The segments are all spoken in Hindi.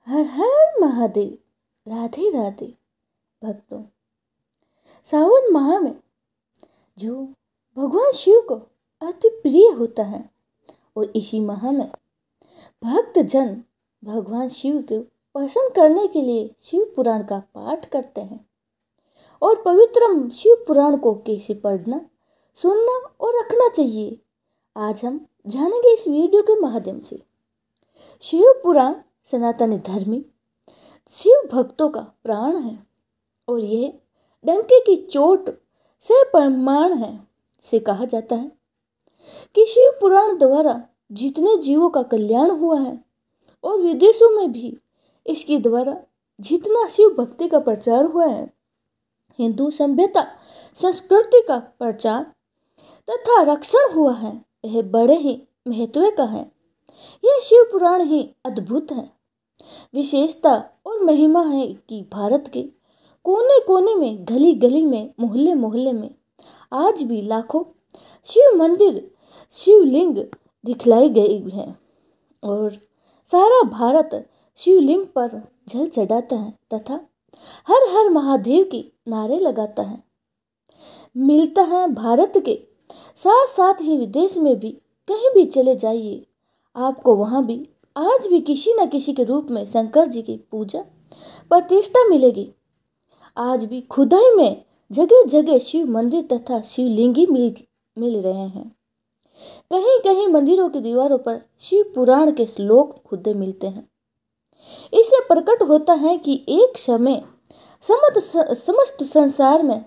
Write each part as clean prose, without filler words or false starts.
हर हर महादेव। राधे राधे भक्तों। सावन माह में जो भगवान शिव को अति प्रिय होता है और इसी माह में भक्त जन भगवान शिव को प्रसन्न करने के लिए शिव पुराण का पाठ करते हैं। और पवित्र शिव पुराण को कैसे पढ़ना, सुनना और रखना चाहिए, आज हम जानेंगे इस वीडियो के माध्यम से। शिव पुराण सनातनी धर्मी शिव भक्तों का प्राण है और यह डंके की चोट से प्रमाण है से कहा जाता है कि शिव पुराण द्वारा जितने जीवों का कल्याण हुआ है और विदेशों में भी इसके द्वारा जितना शिव भक्ति का प्रचार हुआ है, हिंदू सभ्यता संस्कृति का प्रचार तथा रक्षण हुआ है, यह बड़े ही महत्व का है। यह शिव पुराण ही अद्भुत है। विशेषता और महिमा है कि भारत के कोने कोने में, गली गली में, मोहल्ले मोहल्ले में आज भी लाखों शिव मंदिर, शिवलिंग दिखलाई गई हैं और सारा भारत शिवलिंग पर जल चढ़ाता है तथा हर हर महादेव की नारे लगाता है। मिलता है भारत के साथ साथ ही विदेश में भी कहीं भी चले जाइए, आपको वहाँ भी आज भी किसी न किसी के रूप में शंकर जी की पूजा प्रतिष्ठा मिलेगी। आज भी खुदाई में जगह जगह शिव मंदिर तथा शिवलिंगी मिल रहे हैं। कहीं कहीं मंदिरों की दीवारों पर शिव पुराण के श्लोक खुदे मिलते हैं। इससे प्रकट होता है कि एक समय समस्त संसार में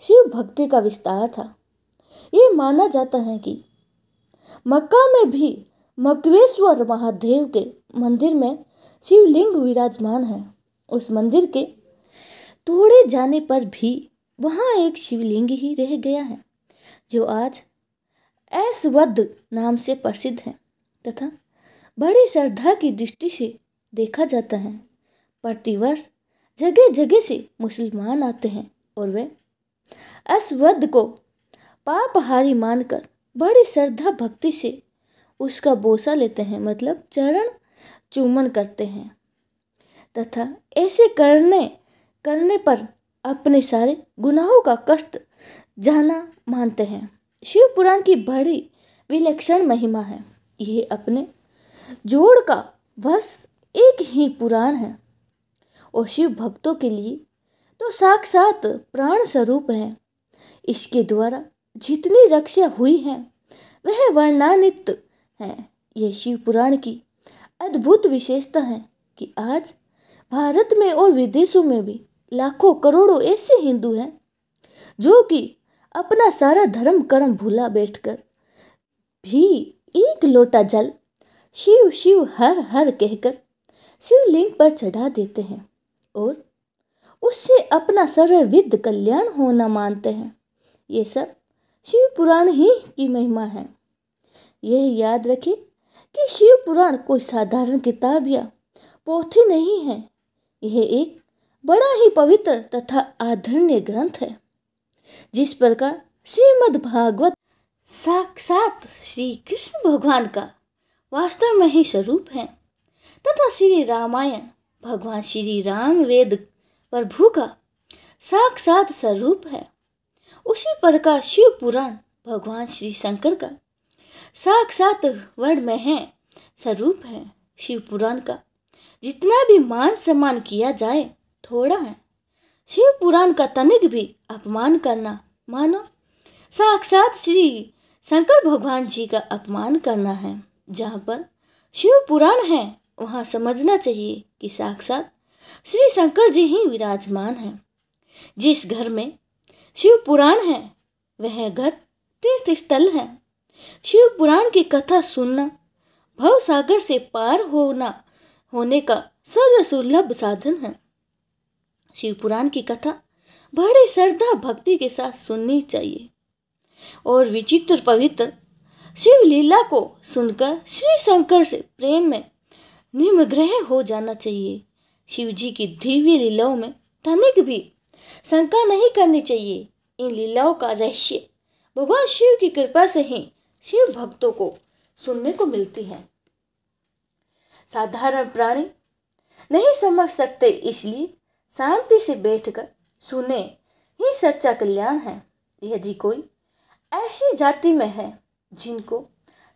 शिव भक्ति का विस्तार था। ये माना जाता है कि मक्का में भी मकवेश्वर महादेव के मंदिर में शिवलिंग विराजमान है। उस मंदिर के तोड़े जाने पर भी वहाँ एक शिवलिंग ही रह गया है जो आज ऐशवद नाम से प्रसिद्ध है तथा बड़ी श्रद्धा की दृष्टि से देखा जाता है। प्रतिवर्ष जगह जगह से मुसलमान आते हैं और वे ऐशवद को पापहारी मानकर बड़ी श्रद्धा भक्ति से उसका बोसा लेते हैं, मतलब चरण चुम्बन करते हैं तथा ऐसे करने पर अपने सारे गुनाहों का कष्ट जाना मानते हैं। शिव पुराण की बड़ी विलक्षण महिमा है। यह अपने जोड़ का बस एक ही पुराण है और शिव भक्तों के लिए तो साक्षात प्राण स्वरूप है। इसके द्वारा जितनी रक्षा हुई है वह वर्णनातीत है। यह शिव पुराण की अद्भुत विशेषता है कि आज भारत में और विदेशों में भी लाखों करोड़ों ऐसे हिंदू हैं जो कि अपना सारा धर्म कर्म भूला बैठकर भी एक लोटा जल शिव शिव हर हर कहकर शिवलिंग पर चढ़ा देते हैं और उससे अपना सर्वविध कल्याण होना मानते हैं। ये सब शिव पुराण ही की महिमा है। यह याद रखें कि शिव पुराण कोई साधारण किताब या पोथी नहीं है। यह एक बड़ा ही पवित्र तथा आदरणीय ग्रंथ है। जिस प्रकार श्रीमद् भागवत साक्षात श्री कृष्ण भगवान का वास्तव में ही स्वरूप है तथा श्री रामायण भगवान श्री राम वेद प्रभु का साक्षात स्वरूप है, उसी प्रकार शिव पुराण भगवान श्री शंकर का साक्षात वर्णमय है स्वरूप है। शिव पुराण का जितना भी मान सम्मान किया जाए थोड़ा है। शिव पुराण का तनिक भी अपमान करना मानो साक्षात श्री शंकर भगवान जी का अपमान करना है। जहाँ पर शिव पुराण है वहाँ समझना चाहिए कि साक्षात श्री शंकर जी ही विराजमान हैं। जिस घर में शिव पुराण है वह घर तीर्थ स्थल है। शिव पुराण की कथा सुनना भव सागर से पार होने का सर्वसुलभ साधन है। शिव पुराण की कथा बड़ी श्रद्धा भक्ति के साथ सुननी चाहिए और विचित्र पवित्र शिव लीला को सुनकर श्री शंकर से प्रेम में निमग्न हो जाना चाहिए। शिव जी की दिव्य लीलाओं में तनिक भी शंका नहीं करनी चाहिए। इन लीलाओं का रहस्य भगवान शिव की कृपा से ही शिव भक्तों को सुनने को मिलती है। साधारण प्राणी नहीं समझ सकते, इसलिए शांति से बैठकर सुने ही सच्चा कल्याण है। यदि कोई ऐसी जाति में है जिनको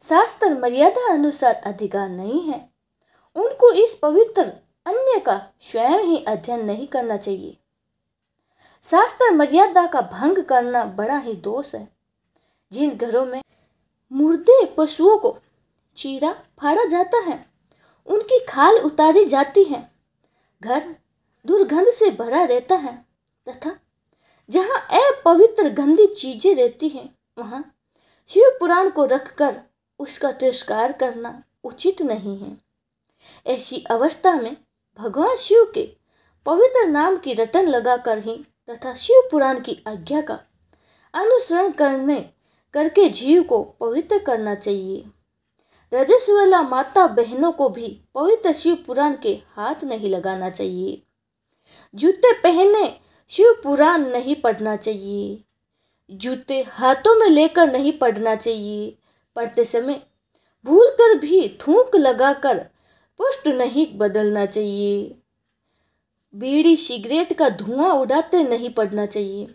शास्त्र मर्यादा अनुसार अधिकार नहीं है, उनको इस पवित्र अन्य का स्वयं ही अध्ययन नहीं करना चाहिए। शास्त्र मर्यादा का भंग करना बड़ा ही दोष है। जिन घरों में मुर्दे पशुओं को चीरा फाड़ा जाता है, उनकी खाल उतारी जाती है, घर दुर्गंध से भरा रहता है तथा जहाँ अपवित्र गंदी चीजें रहती हैं, वहाँ शिव पुराण को रखकर उसका तिरस्कार करना उचित नहीं है। ऐसी अवस्था में भगवान शिव के पवित्र नाम की रटन लगाकर ही तथा शिव पुराण की आज्ञा का अनुसरण करके जीव को पवित्र करना चाहिए। रजस्वला माता बहनों को भी पवित्र शिव पुराण के हाथ नहीं लगाना चाहिए। जूते पहने शिव पुराण नहीं पढ़ना चाहिए। जूते हाथों में लेकर नहीं पढ़ना चाहिए। पढ़ते समय भूलकर भी थूक लगाकर पुष्ट नहीं बदलना चाहिए। बीड़ी सिगरेट का धुआं उड़ाते नहीं पढ़ना चाहिए।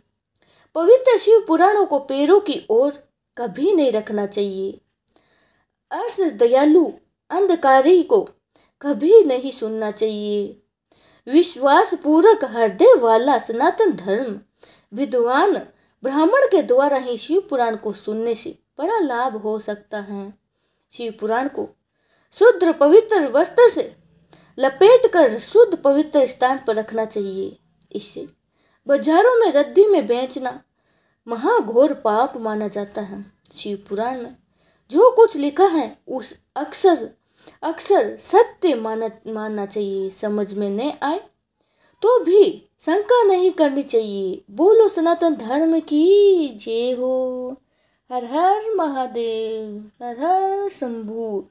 पवित्र शिव पुराणों को पैरों की ओर कभी नहीं रखना चाहिए। अर्श दयालु अंधकारी को कभी नहीं सुनना चाहिए। विश्वास पूर्वक हृदय वाला सनातन धर्म विद्वान ब्राह्मण के द्वारा ही शिव पुराण को सुनने से बड़ा लाभ हो सकता है। शिव पुराण को शुद्ध पवित्र वस्त्र से लपेटकर शुद्ध पवित्र स्थान पर रखना चाहिए। इससे बाजारों में रद्दी में बेचना महाघोर पाप माना जाता है। शिव पुराण में जो कुछ लिखा है उस अक्सर सत्य मानना चाहिए। समझ में नहीं आए तो भी शंका नहीं करनी चाहिए। बोलो सनातन धर्म की जय हो। हर हर महादेव, हर हर शंभू।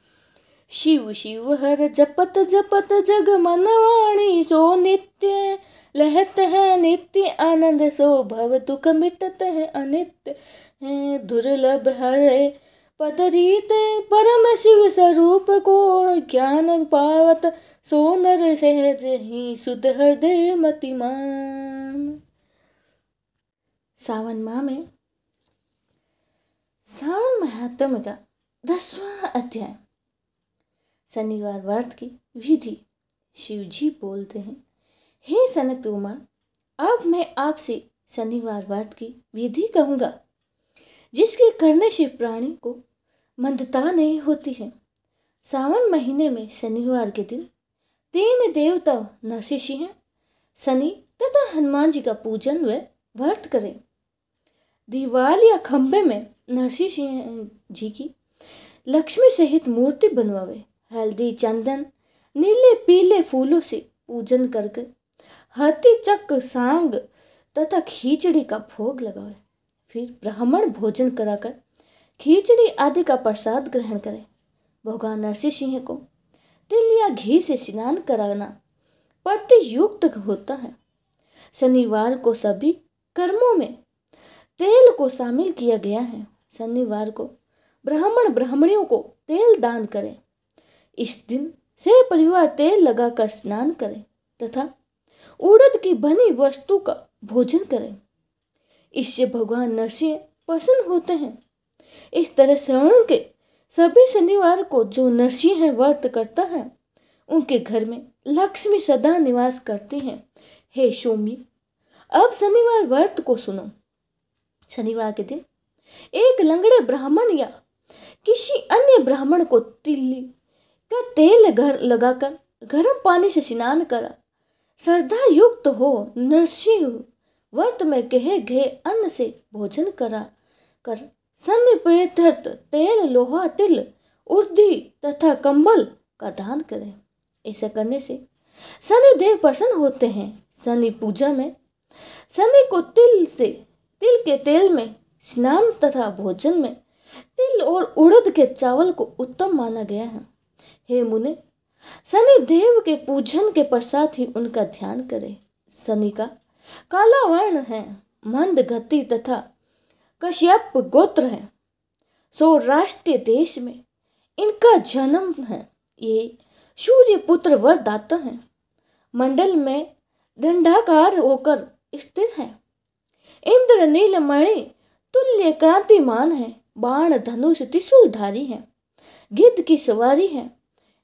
शिव शिव हर जपत जपत जग मनवाणी, सो नित्य लहत है नित्य आनंद, सो भव दुख मिटत है अनित्य है दुर्लभ हरे पदरीत। परम शिव स्वरूप को ज्ञान पावत, सो नर सहज ही शुद्ध हृदय मतिमान। सावन माह में सावन महात्म्य का 10वां अध्याय शनिवार व्रत की विधि। शिव जी बोलते हैं, हे सनत कुमार, अब मैं आपसे शनिवार व्रत की विधि कहूँगा, जिसके करने से प्राणी को मंदता नहीं होती है। सावन महीने में शनिवार के दिन 3 देवता नरसिंह, शनि तथा हनुमान जी का पूजन व व्रत करें। दीवार या खंभे में नरसिंह जी की लक्ष्मी सहित मूर्ति बनवावे। हल्दी चंदन नीले पीले फूलों से पूजन करके हाथी चक्र सांग तथा खीचड़ी का भोग लगावे। फिर ब्राह्मण भोजन कराकर खीचड़ी आदि का प्रसाद ग्रहण करें। भगवान नरसिंह को तिल या घी से स्नान कराना प्रतियुक्त होता है। शनिवार को सभी कर्मों में तेल को शामिल किया गया है। शनिवार को ब्राह्मण ब्राह्मणियों को तेल दान करें। इस दिन से परिवार तेल लगाकर स्नान करें तथा उड़द की बनी वस्तु का भोजन करें। इससे भगवान नरसिंह प्रसन्न होते हैं। इस तरह श्रावण के सभी शनिवार को जो नरसिंह व्रत करता है, उनके घर में लक्ष्मी सदा निवास करती हैं। हे सौम्य, अब शनिवार व्रत को सुनो। शनिवार के दिन एक लंगड़े ब्राह्मण या किसी अन्य ब्राह्मण को तिल्ली का तेल लगाकर गर्म पानी से स्नान करा श्रद्धा युक्त हो नरसिंह व्रत में कहे गए अन्न से भोजन करा कर सन्निपेत तेल लोहा तिल उर्दी तथा कंबल का दान करें। ऐसा करने से शनि देव प्रसन्न होते हैं। शनि पूजा में शनि को तिल के तेल में स्नान तथा भोजन में तिल और उड़द के चावल को उत्तम माना गया है। हे मुने, शनि देव के पूजन के पश्चात ही उनका ध्यान करें। शनि का काला वर्ण है, मंद गति तथा कश्यप गोत्र है। सौराष्ट्र देश में इनका जन्म है। ये सूर्य पुत्र वरदाता है। मंडल में दंडाकार होकर स्थिर है। इंद्र नीलमणि तुल्य क्रांतिमान है। बाण धनुष त्रिशूलधारी है। गिद्ध की सवारी है।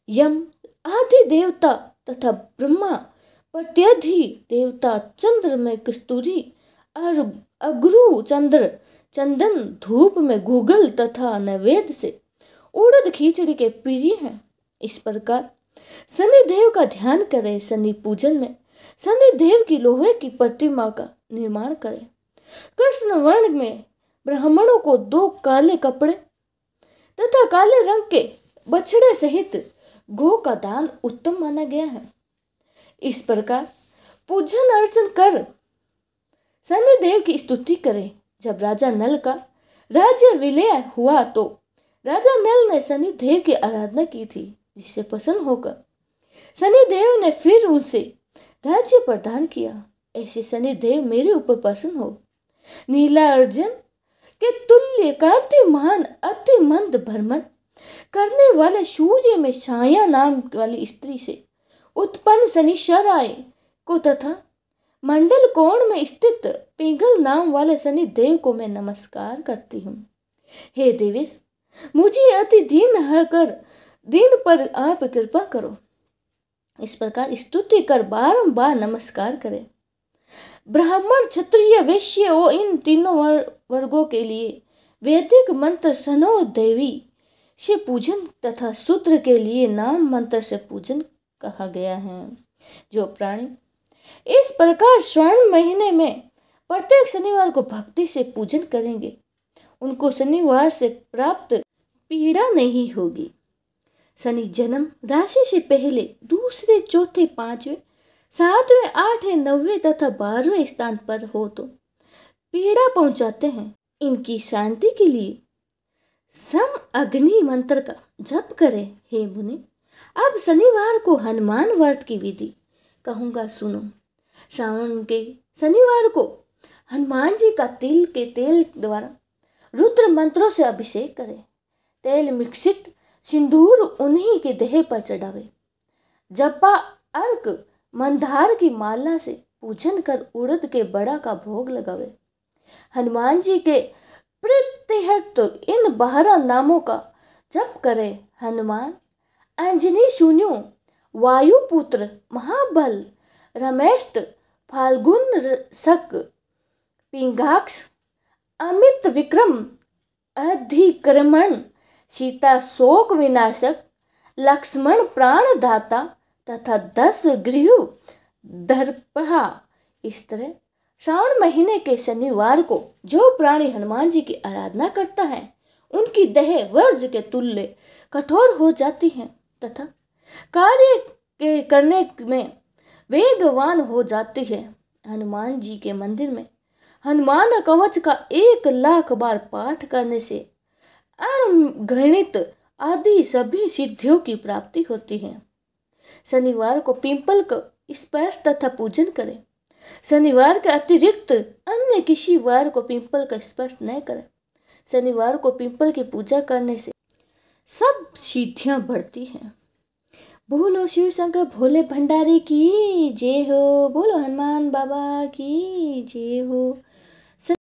यम आदि देवता तथा ब्रह्मा प्रत्यधि देवता चंद्र में कस्तूरी और अग्रु चंद्र चंदन धूप में गूगल तथा नैवेद्य से उड़द खिचड़ी के प्रिय हैं। इस प्रकार शनिदेव का ध्यान करें। शनि पूजन में शनिदेव की लोहे की प्रतिमा का निर्माण करें। कृष्ण वर्ण में ब्राह्मणों को 2 काले कपड़े तथा काले रंग के बछड़े सहित गो का दान उत्तम माना गया है। इस प्रकार पूजन अर्चन कर शनिदेव की स्तुति करें। जब राजा नल का राज्य विलय हुआ तो राजा नल ने शनिदेव की आराधना की थी, जिससे प्रसन्न होकर शनिदेव ने फिर उनसे राज्य प्रदान किया। ऐसे शनिदेव मेरे ऊपर प्रसन्न हो। नीला अर्जुन के तुल्य कांतिमान अति मंद भ्रमण करने वाले सूर्य में छाया नाम वाली स्त्री से उत्पन्न शनिश्चराय को तथा मंडल कोण में स्थित पिंगल नाम वाले शनिदेव को मैं नमस्कार करती हूँ। हे देवेश, मुझे अति दीन पर आप कृपा करो। इस प्रकार स्तुति कर बारंबार नमस्कार करें। ब्राह्मण क्षत्रिय वैश्य और इन तीनों वर्गों के लिए वैदिक मंत्र सनो देवी से पूजन तथा शूद्र के लिए नाम मंत्र से पूजन कहा गया है। जो प्राणी इस प्रकार श्रावण महीने में प्रत्येक शनिवार को भक्ति से पूजन करेंगे, उनको शनिवार से प्राप्त पीड़ा नहीं होगी। शनि जन्म राशि से पहले, दूसरे, चौथे, पांचवें, सातवें, आठवें, 9वें तथा 12वें स्थान पर हो तो पीड़ा पहुंचाते हैं। इनकी शांति के लिए सम अग्नि मंत्र का जप करें। हे मुनि, अब शनिवार को हनुमान व्रत की विधि कहूँगा, सुनो। श्रावण के शनिवार को हनुमान जी का तिल के तेल द्वारा रुद्र मंत्रों से अभिषेक करें। तेल मिश्रित सिंदूर उन्हीं के देह पर चढ़ावे। जपा अर्क मंदार की माला से पूजन कर उड़द के बड़ा का भोग लगावे। हनुमान जी के प्रीत्यर्थ इन 12 नामों का जप करे। हनुमान, अंजनी सूनु, वायुपुत्र, महाबल, रमेष्ट, फाल्गुन शक, पिंगाक्ष, अमित विक्रम, अधिक्रमण, सीता शोक विनाशक, लक्ष्मण प्राणदाता तथा 10 गृह दर्पहा। इस तरह श्रावण महीने के शनिवार को जो प्राणी हनुमान जी की आराधना करता है, उनकी देह वज्र के तुल्य कठोर हो जाती है तथा कार्य के करने में वेगवान हो जाती है। हनुमान जी के मंदिर में हनुमान कवच का 1,00,000 बार पाठ करने से अगणित आदि सभी सिद्धियों की प्राप्ति होती है। शनिवार को पिंपल का स्पर्श तथा पूजन करें। शनिवार के अतिरिक्त अन्य किसी वार को पिंपल का स्पर्श न करें। शनिवार को पिंपल की पूजा करने से सब सिद्धियां बढ़ती हैं। बोलो शिव शंकर भोले भंडारी की जय हो। बोलो हनुमान बाबा की जय हो।